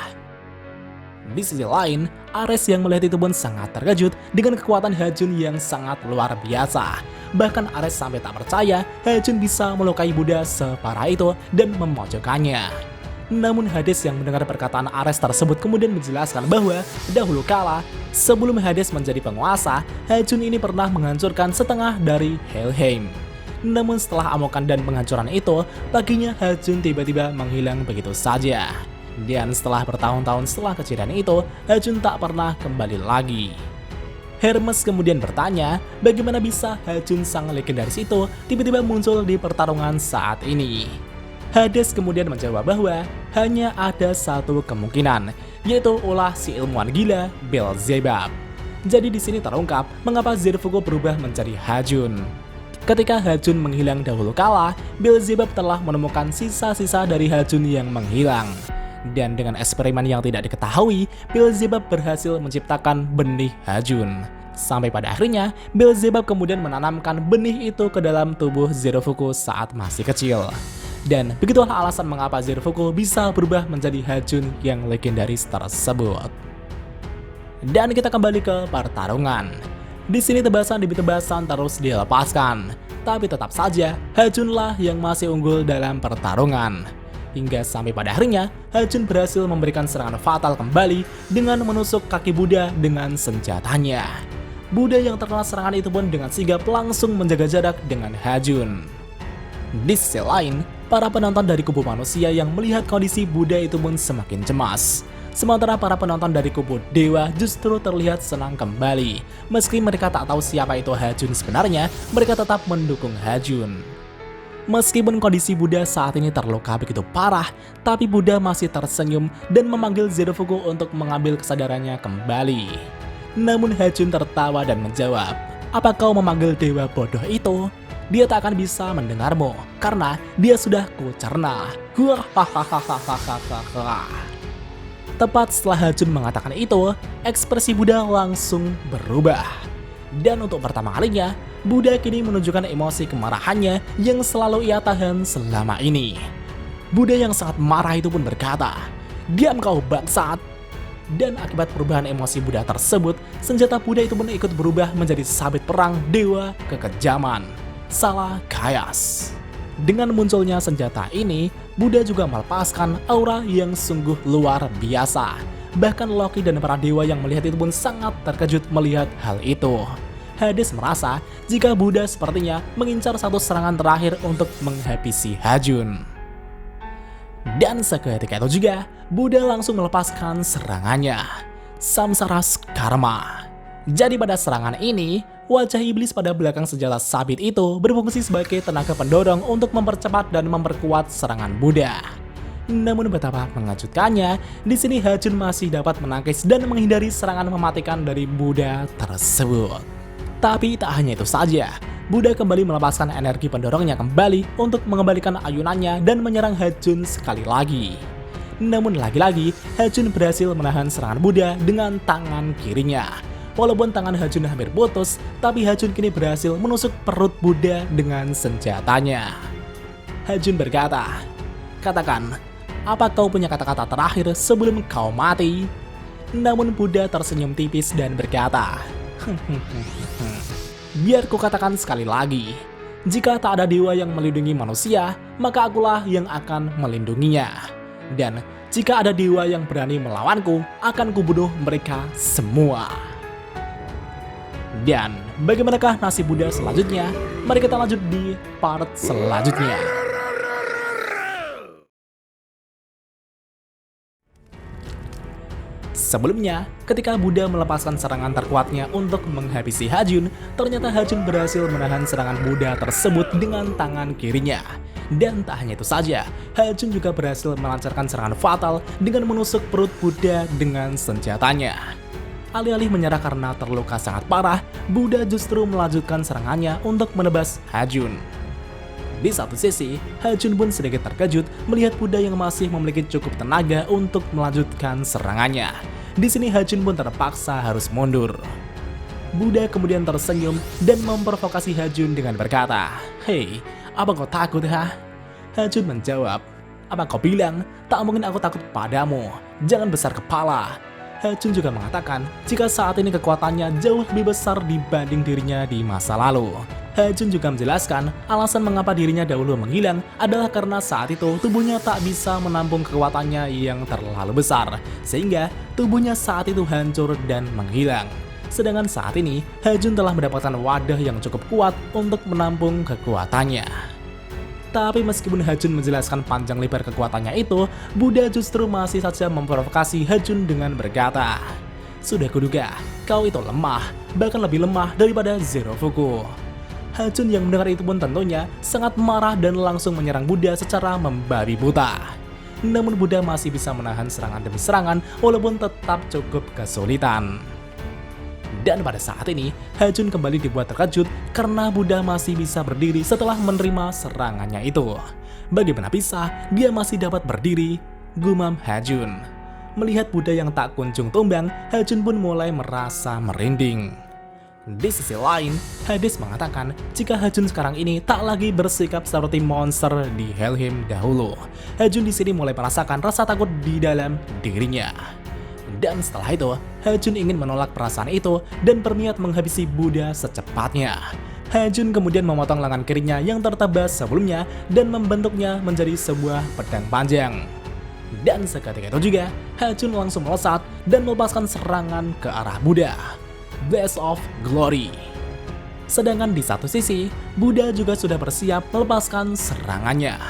Di sisi lain, Ares yang melihat itu pun sangat terkejut dengan kekuatan Hajun yang sangat luar biasa. Bahkan Ares sampai tak percaya Hajun bisa melukai Buddha separah itu dan memojokkannya. Namun Hades yang mendengar perkataan Ares tersebut kemudian menjelaskan bahwa dahulu kala, sebelum Hades menjadi penguasa, Hajun ini pernah menghancurkan setengah dari Helheim. Namun setelah amukan dan penghancuran itu, paginya Hajun tiba-tiba menghilang begitu saja. Dan setelah bertahun-tahun setelah kejadian itu, Hajun tak pernah kembali lagi. Hermes kemudian bertanya, bagaimana bisa Hajun sang legendaris itu tiba-tiba muncul di pertarungan saat ini. Hades kemudian menjawab bahwa hanya ada satu kemungkinan, yaitu ulah si ilmuwan gila Beelzebub. Jadi di sini terungkap mengapa Zirfuku berubah menjadi Hajun. Ketika Hajun menghilang dahulu kala, Beelzebub telah menemukan sisa-sisa dari Hajun yang menghilang. Dan dengan eksperimen yang tidak diketahui, Beelzebub berhasil menciptakan benih Hajun. Sampai pada akhirnya, Beelzebub kemudian menanamkan benih itu ke dalam tubuh Zirfuku saat masih kecil. Dan begitulah alasan mengapa Zirfuku bisa berubah menjadi Hajun yang legendaris tersebut. Dan kita kembali ke pertarungan. Di sini tebasan demi tebasan terus dilepaskan, tapi tetap saja Hajunlah yang masih unggul dalam pertarungan. Hingga sampai pada akhirnya, Hajun berhasil memberikan serangan fatal kembali dengan menusuk kaki Buddha dengan senjatanya. Buddha yang terkena serangan itu pun dengan sigap langsung menjaga jarak dengan Hajun. Di sisi lain, para penonton dari kubu manusia yang melihat kondisi Buddha itu pun semakin cemas. Sementara para penonton dari kubu dewa justru terlihat senang kembali. Meski mereka tak tahu siapa itu Hajun sebenarnya, mereka tetap mendukung Hajun. Meskipun kondisi Buddha saat ini terluka begitu parah, tapi Buddha masih tersenyum dan memanggil Zirfuku untuk mengambil kesadarannya kembali. Namun Hajun tertawa dan menjawab, "Apa kau memanggil dewa bodoh itu? Dia tak akan bisa mendengarmu, karena dia sudah kucerna." Tepat setelah Hajun mengatakan itu, ekspresi Buddha langsung berubah. Dan untuk pertama kalinya, Buddha kini menunjukkan emosi kemarahannya yang selalu ia tahan selama ini. Buddha yang sangat marah itu pun berkata, "Diam kau bangsat!" Dan akibat perubahan emosi Buddha tersebut, senjata Buddha itu pun ikut berubah menjadi sabit perang dewa kekejaman, Salakayas. Dengan munculnya senjata ini, Buddha juga melepaskan aura yang sungguh luar biasa. Bahkan Loki dan para dewa yang melihat itu pun sangat terkejut melihat hal itu. Hades merasa jika Buddha sepertinya mengincar satu serangan terakhir untuk menghabisi Hajun. Dan seketika itu juga, Buddha langsung melepaskan serangannya, Samsaras Karma. Jadi pada serangan ini, wajah iblis pada belakang senjata sabit itu berfungsi sebagai tenaga pendorong untuk mempercepat dan memperkuat serangan Buddha. Namun betapa mengejutkannya, di sini Hajun masih dapat menangkis dan menghindari serangan mematikan dari Buddha tersebut. Tapi tak hanya itu saja, Buddha kembali melepaskan energi pendorongnya kembali untuk mengembalikan ayunannya dan menyerang Hajun sekali lagi. Namun lagi-lagi, Hajun berhasil menahan serangan Buddha dengan tangan kirinya. Walaupun tangan Hajun hampir putus, tapi Hajun kini berhasil menusuk perut Buddha dengan senjatanya. Hajun berkata, "Katakan, apa kau punya kata-kata terakhir sebelum kau mati?" Namun Buddha tersenyum tipis dan berkata, "Biar ku katakan sekali lagi, Jika tak ada dewa yang melindungi manusia, maka akulah yang akan melindunginya. Dan jika ada dewa yang berani melawanku, akan kubunuh mereka semua. Dan bagaimanakah nasib Buddha selanjutnya? Mari kita lanjut di part selanjutnya. Sebelumnya, ketika Buddha melepaskan serangan terkuatnya untuk menghabisi Hajun, ternyata Hajun berhasil menahan serangan Buddha tersebut dengan tangan kirinya. Dan tak hanya itu saja, Hajun juga berhasil melancarkan serangan fatal dengan menusuk perut Buddha dengan senjatanya. Alih-alih menyerah karena terluka sangat parah, Buddha justru melanjutkan serangannya untuk menebas Hajun. Di satu sisi, Hajun pun sedikit terkejut melihat Buddha yang masih memiliki cukup tenaga untuk melanjutkan serangannya. Di sini Hajun pun terpaksa harus mundur. Buddha kemudian tersenyum dan memprovokasi Hajun dengan berkata, "Hei, apa kau takut ha?" Hajun menjawab, "Apa kau bilang? Tak mungkin aku takut padamu. Jangan besar kepala." Hajun juga mengatakan jika saat ini kekuatannya jauh lebih besar dibanding dirinya di masa lalu. Hajun juga menjelaskan alasan mengapa dirinya dahulu menghilang adalah karena saat itu tubuhnya tak bisa menampung kekuatannya yang terlalu besar, sehingga tubuhnya saat itu hancur dan menghilang. Sedangkan saat ini, Hajun telah mendapatkan wadah yang cukup kuat untuk menampung kekuatannya. Tapi meskipun Hajun menjelaskan panjang lebar kekuatannya itu, Buddha justru masih saja memprovokasi Hajun dengan berkata, "Sudah kuduga, kau itu lemah, bahkan lebih lemah daripada Zero Fuku." Hajun yang mendengar itu pun tentunya sangat marah dan langsung menyerang Buddha secara membabi buta. Namun Buddha masih bisa menahan serangan demi serangan walaupun tetap cukup kesulitan. Dan pada saat ini, Hajun kembali dibuat terkejut karena Buddha masih bisa berdiri setelah menerima serangannya itu. Bagaimana bisa dia masih dapat berdiri? Gumam Hajun. Melihat Buddha yang tak kunjung tumbang, Hajun pun mulai merasa merinding. Di sisi lain, Hades mengatakan jika Hajun sekarang ini tak lagi bersikap seperti monster di Helheim dahulu. Hajun di sini mulai merasakan rasa takut di dalam dirinya. Dan setelah itu, Hajun ingin menolak perasaan itu dan berniat menghabisi Buddha secepatnya. Hajun kemudian memotong lengan kirinya yang tertabas sebelumnya dan membentuknya menjadi sebuah pedang panjang. Dan seketika itu juga, Hajun langsung melesat dan melepaskan serangan ke arah Buddha. Blast of Glory. Sedangkan di satu sisi, Buddha juga sudah bersiap melepaskan serangannya,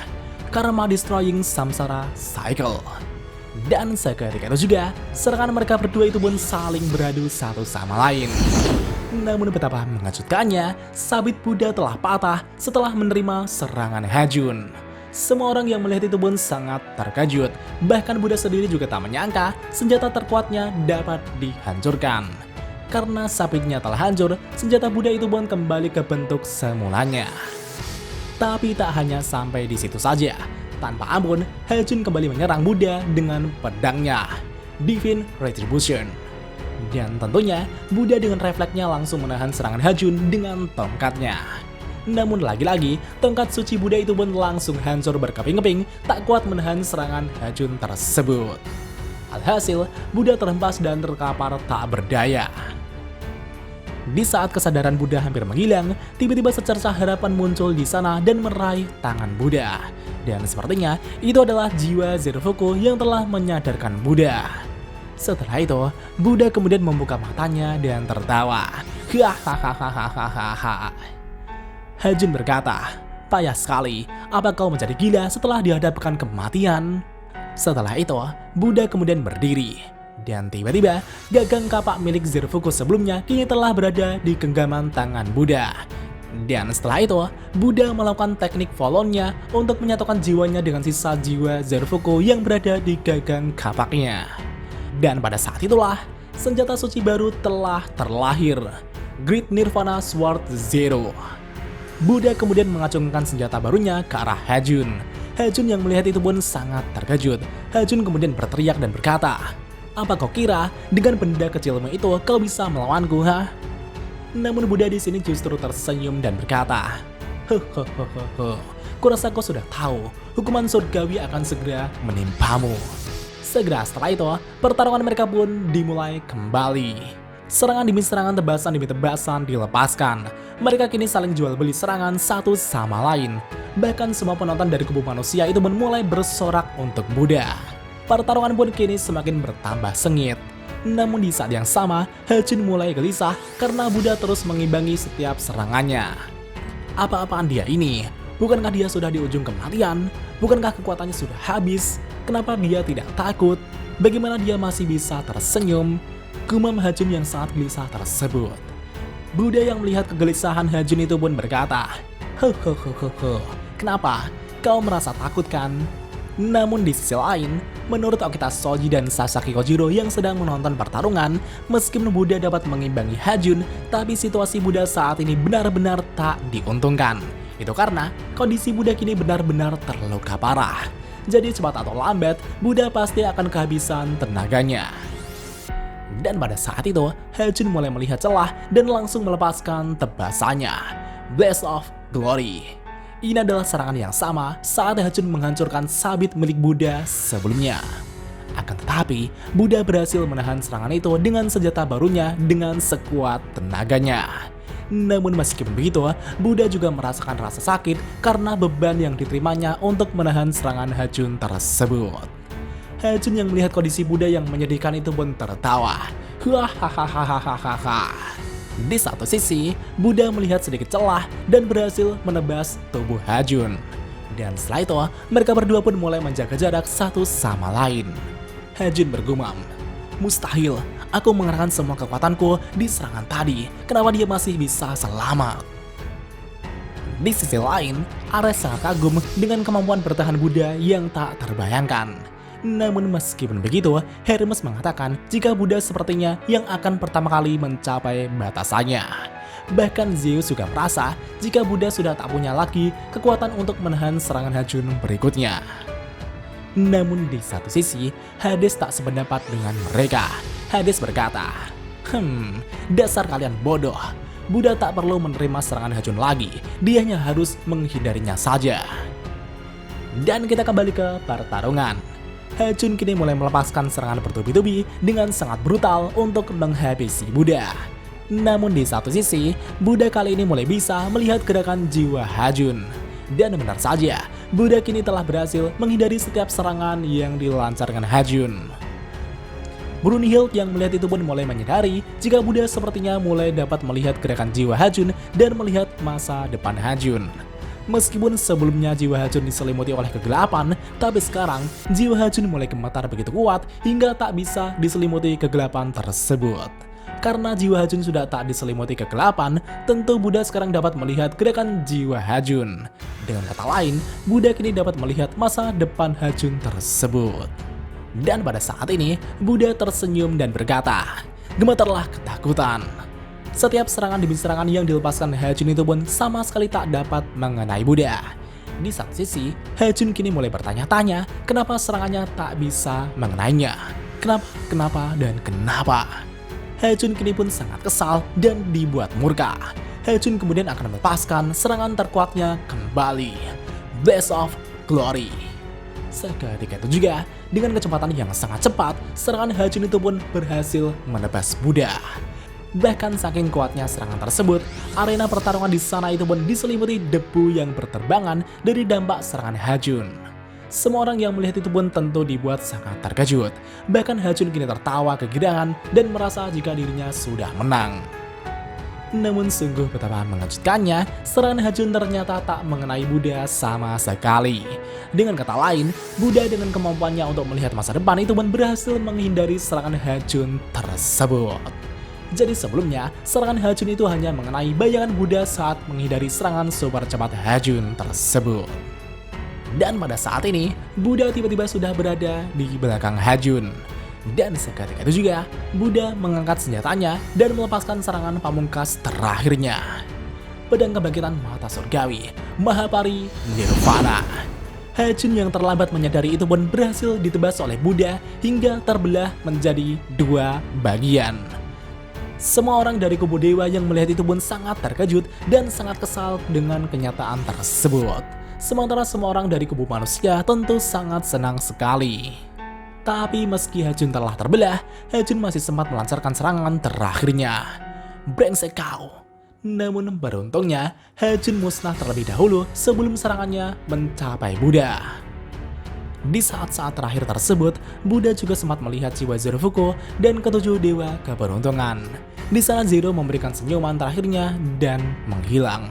Karma Destroying Samsara Cycle. Dan seketika itu juga, serangan mereka berdua itu pun saling beradu satu sama lain. Namun betapa mengejutkannya, sabit Buddha telah patah setelah menerima serangan Hajun. Semua orang yang melihat itu pun sangat terkejut, bahkan Buddha sendiri juga tak menyangka senjata terkuatnya dapat dihancurkan. Karena sabitnya telah hancur, senjata Buddha itu pun kembali ke bentuk semulanya. Tapi tak hanya sampai di situ saja. Tanpa ampun, Hajun kembali menyerang Buddha dengan pedangnya, Divine Retribution. Dan tentunya, Buddha dengan refleksnya langsung menahan serangan Hajun dengan tongkatnya. Namun lagi-lagi, tongkat suci Buddha itu pun langsung hancur berkeping-keping, tak kuat menahan serangan Hajun tersebut. Alhasil, Buddha terhempas dan terkapar tak berdaya. Di saat kesadaran Buddha hampir menghilang, tiba-tiba secercah harapan muncul di sana dan meraih tangan Buddha. Dan sepertinya itu adalah jiwa Zero Fuku yang telah menyadarkan Buddha. Setelah itu, Buddha kemudian membuka matanya dan tertawa. Hahaha. Hajun berkata, "Payah sekali, apa kau menjadi gila setelah dihadapkan kematian?" Setelah itu, Buddha kemudian berdiri. Dan tiba-tiba, gagang kapak milik Zero Fuku sebelumnya kini telah berada di genggaman tangan Buddha. Dan setelah itu, Buddha melakukan teknik Volonnya untuk menyatukan jiwanya dengan sisa jiwa Zero Fuku yang berada di gagang kapaknya. Dan pada saat itulah, senjata suci baru telah terlahir, Great Nirvana Sword Zero. Buddha kemudian mengacungkan senjata barunya ke arah Hajun. Hajun yang melihat itu pun sangat terkejut. Hajun kemudian berteriak dan berkata, "Apa kau kira dengan benda kecilmu itu kau bisa melawanku, ha?" Namun Buddha di sini justru tersenyum dan berkata, "Hehehehe, kurasa kau sudah tahu, hukuman surgawi akan segera menimpamu." Segera setelah itu, pertarungan mereka pun dimulai kembali. Serangan demi serangan, tebasan demi tebasan dilepaskan. Mereka kini saling jual beli serangan satu sama lain. Bahkan semua penonton dari kubu manusia itu pun mulai bersorak untuk Buddha. Pertarungan pun kini semakin bertambah sengit. Namun di saat yang sama, Hachun mulai gelisah karena Buddha terus mengimbangi setiap serangannya. Apa-apaan dia ini? Bukankah dia sudah di ujung kematian? Bukankah kekuatannya sudah habis? Kenapa dia tidak takut? Bagaimana dia masih bisa tersenyum? Gumam Hachun yang sangat gelisah tersebut. Buddha yang melihat kegelisahan Hachun itu pun berkata, "Ho, kenapa? Kau merasa takut kan?" Namun di sisi lain, menurut Okita Shoji dan Sasaki Kojiro yang sedang menonton pertarungan, meskipun Buddha dapat mengimbangi Hachun, tapi situasi Buddha saat ini benar-benar tak diuntungkan. Itu karena kondisi Buddha kini benar-benar terluka parah. Jadi cepat atau lambat, Buddha pasti akan kehabisan tenaganya. Dan pada saat itu, Hachun mulai melihat celah dan langsung melepaskan tebasannya. Blaze of Glory. Ini adalah serangan yang sama saat Hachun menghancurkan sabit milik Buddha sebelumnya. Akan tetapi, Buddha berhasil menahan serangan itu dengan senjata barunya dengan sekuat tenaganya. Namun meskipun begitu, Buddha juga merasakan rasa sakit karena beban yang diterimanya untuk menahan serangan Hachun tersebut. Hachun yang melihat kondisi Buddha yang menyedihkan itu pun tertawa. Hahaha. Di satu sisi, Buddha melihat sedikit celah dan berhasil menebas tubuh Hachun. Dan setelah itu, mereka berdua pun mulai menjaga jarak satu sama lain. Hachun bergumam, "Mustahil, aku mengerahkan semua kekuatanku di serangan tadi. Kenapa dia masih bisa selamat?" Di sisi lain, Ares sangat kagum dengan kemampuan bertahan Buddha yang tak terbayangkan. Namun meskipun begitu, Hermes mengatakan jika Buddha sepertinya yang akan pertama kali mencapai batasannya. Bahkan Zeus juga merasa jika Buddha sudah tak punya lagi kekuatan untuk menahan serangan Hachun berikutnya. Namun di satu sisi, Hades tak sependapat dengan mereka. Hades berkata, dasar kalian bodoh. Buddha tak perlu menerima serangan Hachun lagi, dia hanya harus menghindarinya saja." Dan kita kembali ke pertarungan. Hachun kini mulai melepaskan serangan bertubi-tubi dengan sangat brutal untuk menghabisi Buddha. Namun di satu sisi, Buddha kali ini mulai bisa melihat gerakan jiwa Hachun. Dan benar saja, Buddha kini telah berhasil menghindari setiap serangan yang dilancarkan Hachun. Brunhild yang melihat itu pun mulai menyadari jika Buddha sepertinya mulai dapat melihat gerakan jiwa Hachun dan melihat masa depan Hachun. Meskipun sebelumnya jiwa Hachun diselimuti oleh kegelapan, tapi sekarang jiwa Hachun mulai gemetar begitu kuat hingga tak bisa diselimuti kegelapan tersebut. Karena jiwa Hachun sudah tak diselimuti kegelapan, tentu Buddha sekarang dapat melihat gerakan jiwa Hachun. Dengan kata lain, Buddha kini dapat melihat masa depan Hachun tersebut. Dan pada saat ini, Buddha tersenyum dan berkata, "Gemetarlah ketakutan." Setiap serangan demi serangan yang dilepaskan Hachun itu pun sama sekali tak dapat mengenai Buddha. Di satu sisi, Hachun kini mulai bertanya-tanya kenapa serangannya tak bisa mengenainya. Kenapa, kenapa? Hachun kini pun sangat kesal dan dibuat murka. Hachun kemudian akan melepaskan serangan terkuatnya kembali. Blaze of Glory. Seketika itu juga, dengan kecepatan yang sangat cepat, serangan Hachun itu pun berhasil menebas Buddha. Bahkan saking kuatnya serangan tersebut, arena pertarungan di sana itu pun diselimuti debu yang berterbangan dari dampak serangan Hachun. Semua orang yang melihat itu pun tentu dibuat sangat terkejut. Bahkan Hachun kini tertawa kegirangan dan merasa jika dirinya sudah menang. Namun sungguh betapa mengejutkannya, serangan Hachun ternyata tak mengenai Buddha sama sekali. Dengan kata lain, Buddha dengan kemampuannya untuk melihat masa depan itu pun berhasil menghindari serangan Hachun tersebut. Jadi sebelumnya, serangan Hachun itu hanya mengenai bayangan Buddha saat menghindari serangan super cepat Hachun tersebut. Dan pada saat ini, Buddha tiba-tiba sudah berada di belakang Hachun. Dan seketika itu juga, Buddha mengangkat senjatanya dan melepaskan serangan pamungkas terakhirnya. Pedang kebangkitan mata surgawi, Mahapari Nirvana. Hachun yang terlambat menyadari itu pun berhasil ditebas oleh Buddha hingga terbelah menjadi dua bagian. Semua orang dari kubu dewa yang melihat itu pun sangat terkejut dan sangat kesal dengan kenyataan tersebut. Sementara semua orang dari kubu manusia tentu sangat senang sekali. Tapi meski Hajun telah terbelah, Hajun masih sempat melancarkan serangan terakhirnya. Brengsek kau! Namun beruntungnya, Hajun musnah terlebih dahulu sebelum serangannya mencapai Buddha. Di saat-saat terakhir tersebut, Buddha juga sempat melihat jiwa Zero Fuko dan ketujuh dewa keberuntungan. Di sana Zero memberikan senyuman terakhirnya dan menghilang.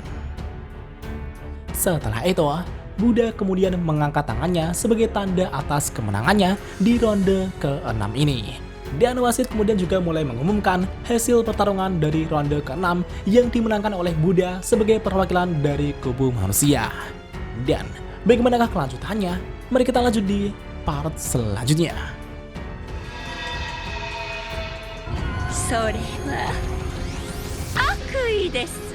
Setelah itu, Buddha kemudian mengangkat tangannya sebagai tanda atas kemenangannya di ronde ke-6 ini. Dan wasit kemudian juga mulai mengumumkan hasil pertarungan dari ronde ke-6 yang dimenangkan oleh Buddha sebagai perwakilan dari kubu manusia. Dan bagaimanakah kelanjutannya? Mari kita lanjut di part selanjutnya. それは悪意です。